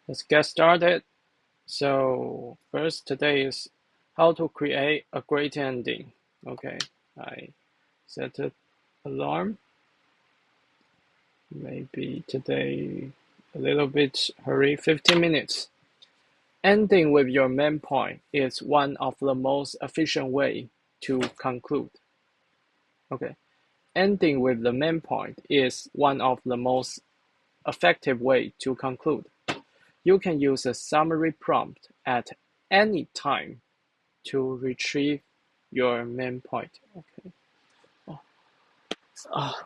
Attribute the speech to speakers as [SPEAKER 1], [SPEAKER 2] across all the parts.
[SPEAKER 1] Let's get started. So first today is how to create a great ending. Okay, I set an alarm. Maybe today a little bit hurry, 15 minutes. Ending with your main point is one of the most efficient way to conclude. Okay, ending with the main point is one of the most effective way to conclude. You can use a summary prompt at any time to retrieve your main point. Okay. Oh,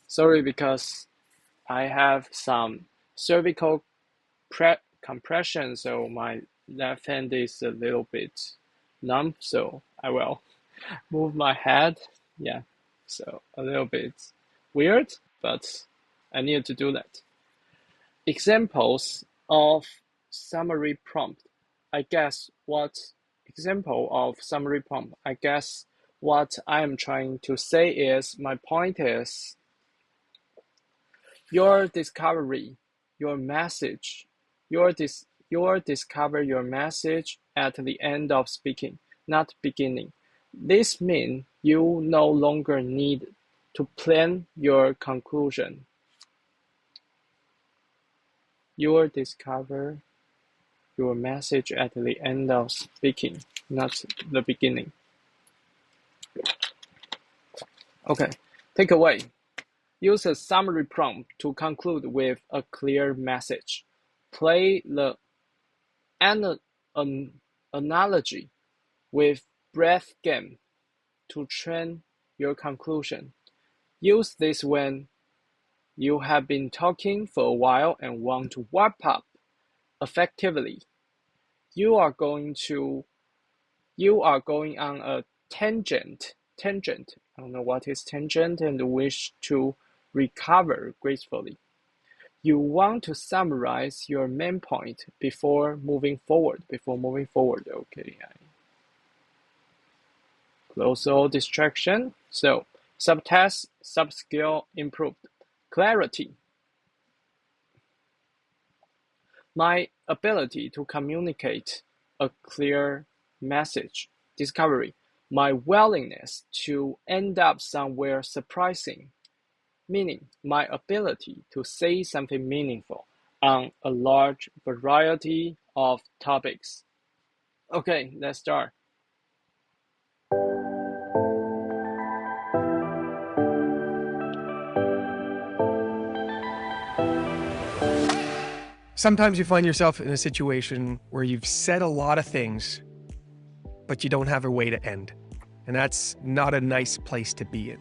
[SPEAKER 1] sorry because I have some cervical compression, so my left hand is a little bit numb, so I will move my head. Yeah, so a little bit weird, but I need to do that. Examples of summary prompt. I guess what example of summary prompt? I guess what I am trying to say is my point is your discovery, your message, your discover your message at the end of speaking, not beginning. This means you no longer need to plan your conclusion. You discover your message at the end of speaking, not the beginning. Okay, takeaway. Use a summary prompt to conclude with a clear message. Play the analogy with breath game to train your conclusion. Use this when you have been talking for a while and want to wrap up effectively. You are going on a tangent. I don't know what is tangent and wish to recover gracefully. You want to summarize your main point before moving forward. Okay. Close all distraction. So, subtask, subskill improved. Clarity. My ability to communicate a clear message. Discovery. My willingness to end up somewhere surprising. Meaning, my ability to say something meaningful on a large variety of topics. Okay, let's start.
[SPEAKER 2] Sometimes you find yourself in a situation where you've said a lot of things, but you don't have a way to end. And that's not a nice place to be in.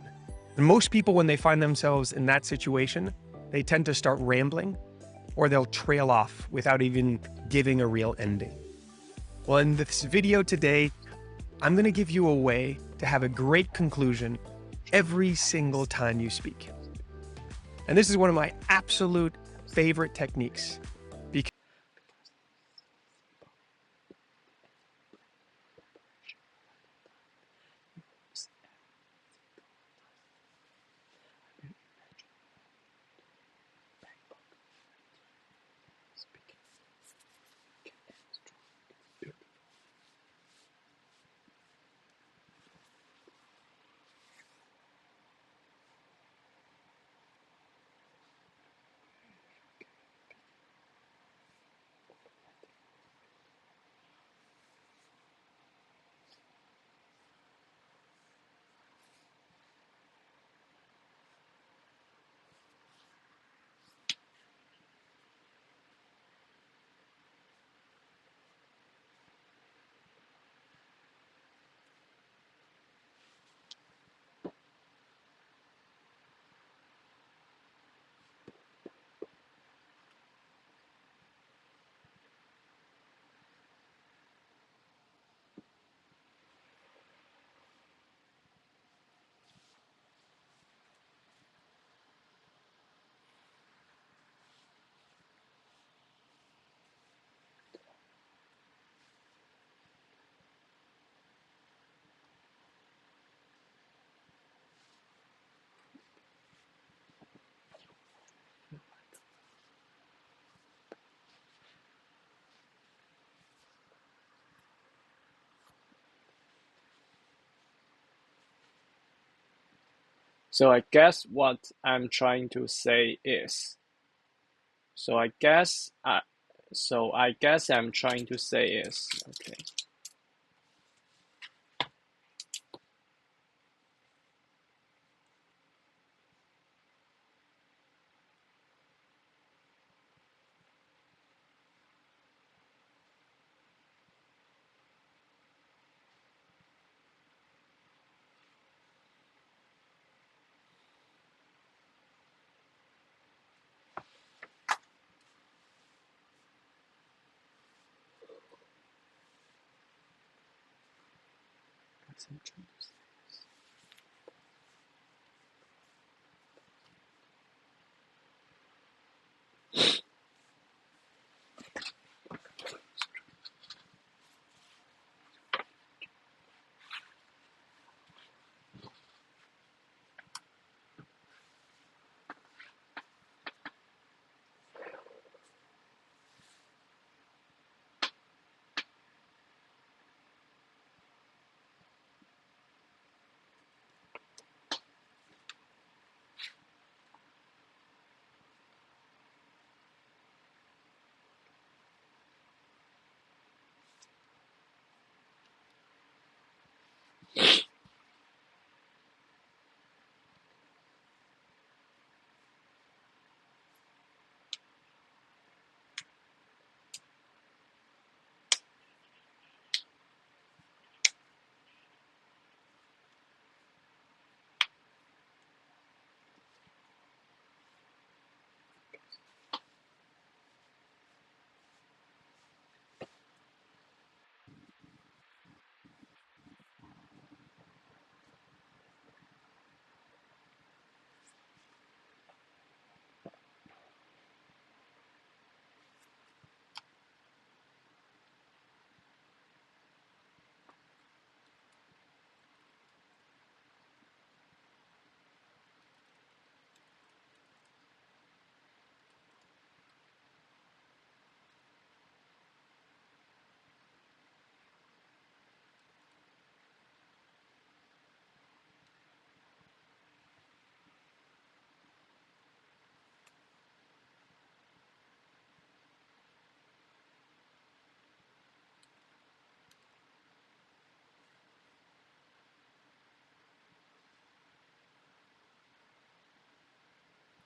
[SPEAKER 2] And most people, when they find themselves in that situation, they tend to start rambling or they'll trail off without even giving a real ending. Well, in this video today, I'm going to give you a way to have a great conclusion every single time you speak. And this is one of my absolute favorite techniques.
[SPEAKER 1] So I guess what I'm trying to say is. So I guess I'm trying to say is okay.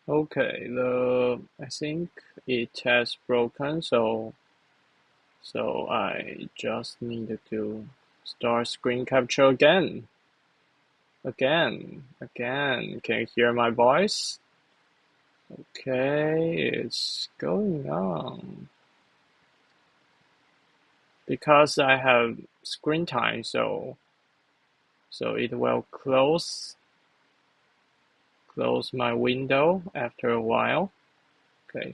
[SPEAKER 1] Okay, I think it has broken, so I just needed to start screen capture again. Again. Can you hear my voice? Okay, it's going on. Because I have screen time, so it will close my window after a while. Okay,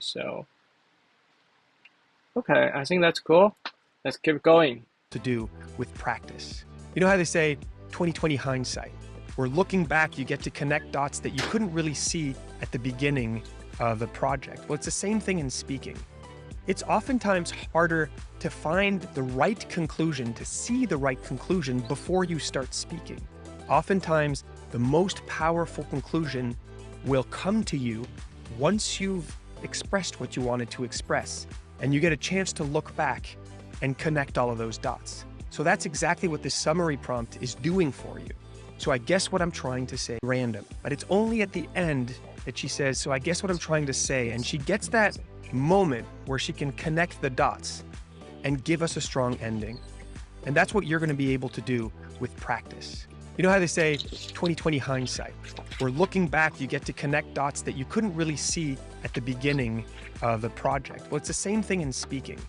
[SPEAKER 1] okay, I think that's cool. Let's keep going.
[SPEAKER 2] To do with practice. You know how they say 20/20 hindsight, where looking back, you get to connect dots that you couldn't really see at the beginning of the project. Well, it's the same thing in speaking. It's oftentimes harder to find the right conclusion, to see the right conclusion before you start speaking. Oftentimes, the most powerful conclusion will come to you once you've expressed what you wanted to express, and you get a chance to look back and connect all of those dots. So that's exactly what this summary prompt is doing for you. So I guess what I'm trying to say, random, but it's only at the end that she says, so I guess what I'm trying to say, and she gets that moment where she can connect the dots and give us a strong ending. And that's what you're going to be able to do with practice. You know how they say 20/20 hindsight, where looking back, you get to connect dots that you couldn't really see at the beginning of the project. Well, it's the same thing in speaking.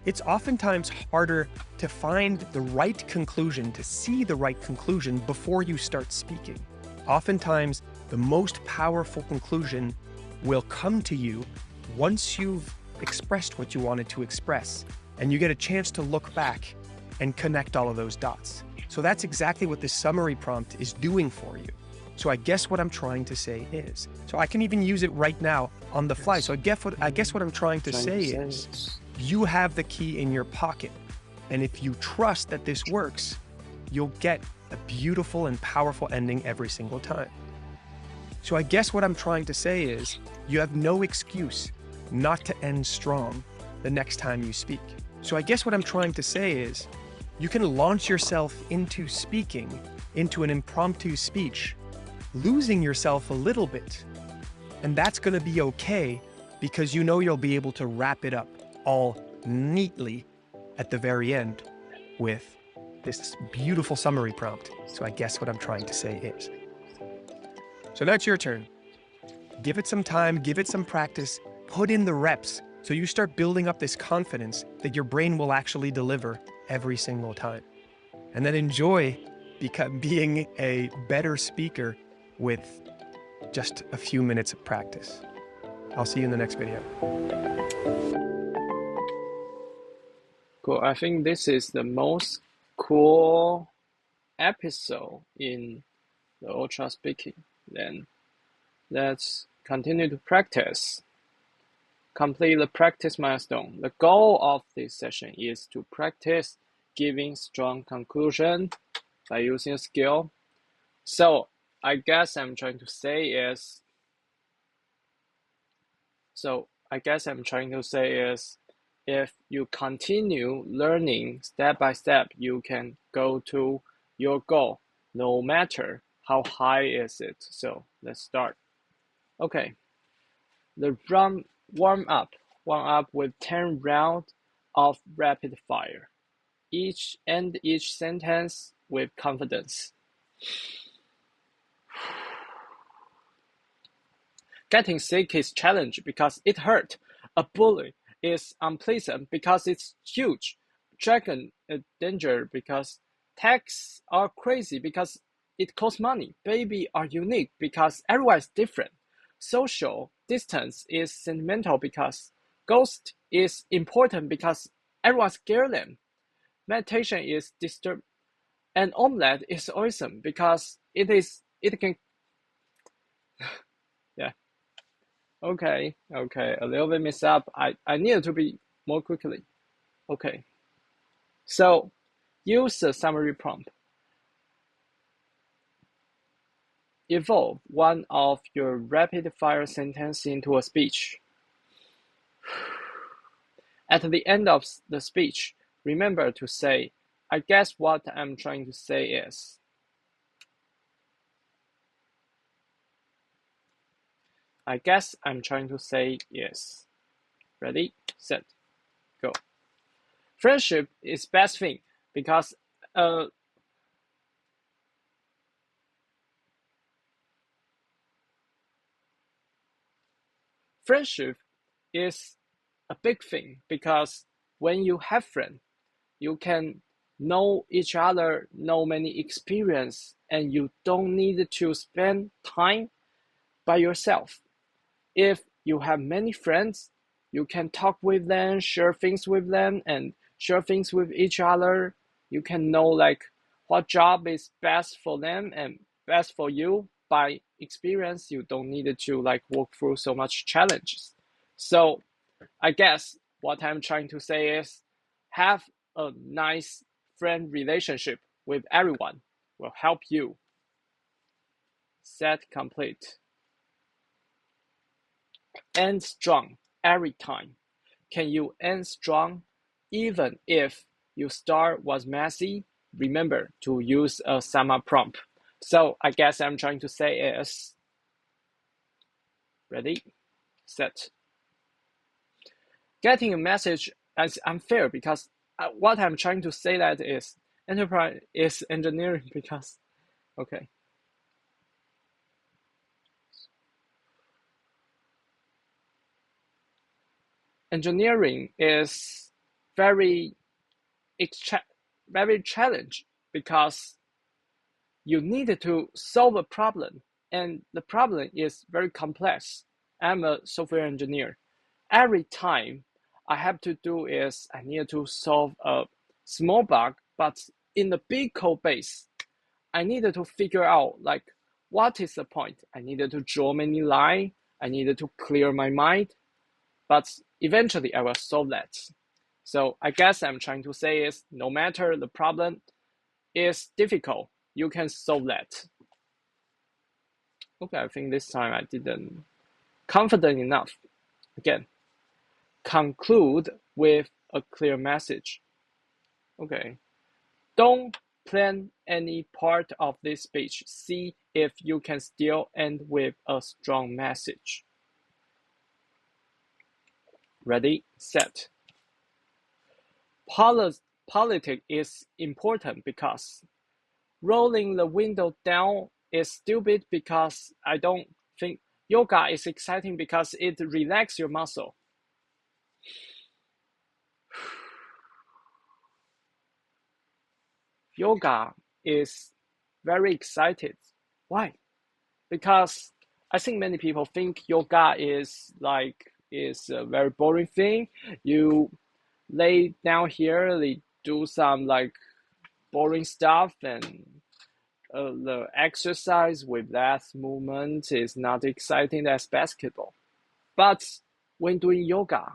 [SPEAKER 2] It's oftentimes harder to find the right conclusion, to see the right conclusion before you start speaking. Oftentimes, the most powerful conclusion will come to you once you've expressed what you wanted to express, and you get a chance to look back and connect all of those dots. So that's exactly what this summary prompt is doing for you. So I guess what I'm trying to say is, so I can even use it right now on the fly. So I guess what I'm trying to say is, you have the key in your pocket. And if you trust that this works, you'll get a beautiful and powerful ending every single time. So I guess what I'm trying to say is you have no excuse not to end strong the next time you speak. So I guess what I'm trying to say is you can launch yourself into speaking, into an impromptu speech, losing yourself a little bit. And that's going to be okay because you know you'll be able to wrap it up all neatly at the very end with this beautiful summary prompt. So I guess what I'm trying to say is. So now it's your turn. Give it some time, give it some practice, put in the reps so you start building up this confidence that your brain will actually deliver every single time. And then enjoy being a better speaker with just a few minutes of practice. I'll see you in the next video.
[SPEAKER 1] Cool. I think this is the most cool episode in the Ultra Speaking. Then let's continue to practice. Complete the practice milestone. The goal of this session is to practice giving strong conclusion by using a skill. So I guess I'm trying to say is if you continue learning step by step, you can go to your goal, no matter how high is it. So let's start. Okay, the warm up with 10 rounds of rapid fire. Each sentence with confidence. Getting sick is challenge because it hurt. A bully is unpleasant because it's huge. Dragon is danger because tax are crazy because it costs money. Baby are unique because everyone is different. Social distance is sentimental because ghost is important because everyone scares them. Meditation is disturb, and omelette is awesome because it can. Yeah. Okay, a little bit messed up. I needed to be more quickly. Okay. So use the summary prompt. Evolve one of your rapid fire sentence into a speech. At the end of the speech, remember to say, I guess what I'm trying to say is. I guess I'm trying to say is. Ready, set, go. Friendship is best thing because friendship is a big thing because when you have friends, you can know each other, know many experience, and you don't need to spend time by yourself. If you have many friends, you can talk with them, share things with them, and share things with each other. You can know like what job is best for them and best for you. By experience, you don't need to like work through so much challenges. So I guess what I'm trying to say is have a nice friend relationship with everyone will help you. Set complete. End strong every time. Can you end strong even if your start was messy? Remember to use a sum up prompt. So I guess I'm trying to say is ready, set. Getting a message is unfair because what I'm trying to say that is enterprise is engineering because okay. Engineering is very challenging because you need to solve a problem and the problem is very complex. I'm a software engineer. Every time I have to do is I need to solve a small bug, but in the big code base, I needed to figure out like what is the point. I needed to draw many lines. I needed to clear my mind, but eventually I will solve that. So I guess I'm trying to say is no matter the problem is difficult, you can solve that. Okay, I think this time I didn't confident enough. Again, conclude with a clear message. Okay. Don't plan any part of this speech. See if you can still end with a strong message. Ready, set. Politics is important because rolling the window down is stupid because I don't think yoga is exciting because it relaxes your muscle. Yoga is very excited. Why? Because I think many people think yoga is a very boring thing. You lay down here, they do some like boring stuff, and the exercise with that movement is not exciting as basketball. But when doing yoga,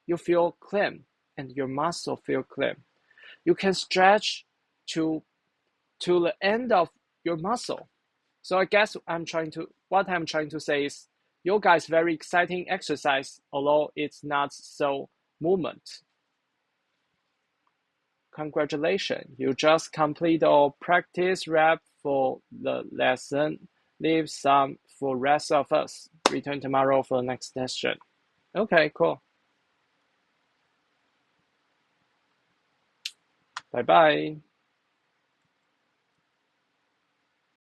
[SPEAKER 1] you feel clean and your muscle feel clean. You can stretch to the end of your muscle. So I guess what I'm trying to say is yoga is very exciting exercise, although it's not so movement. Congratulations, you just complete all practice rep for the lesson. Leave some for rest of us. Return tomorrow for the next session. Okay, cool. Bye bye.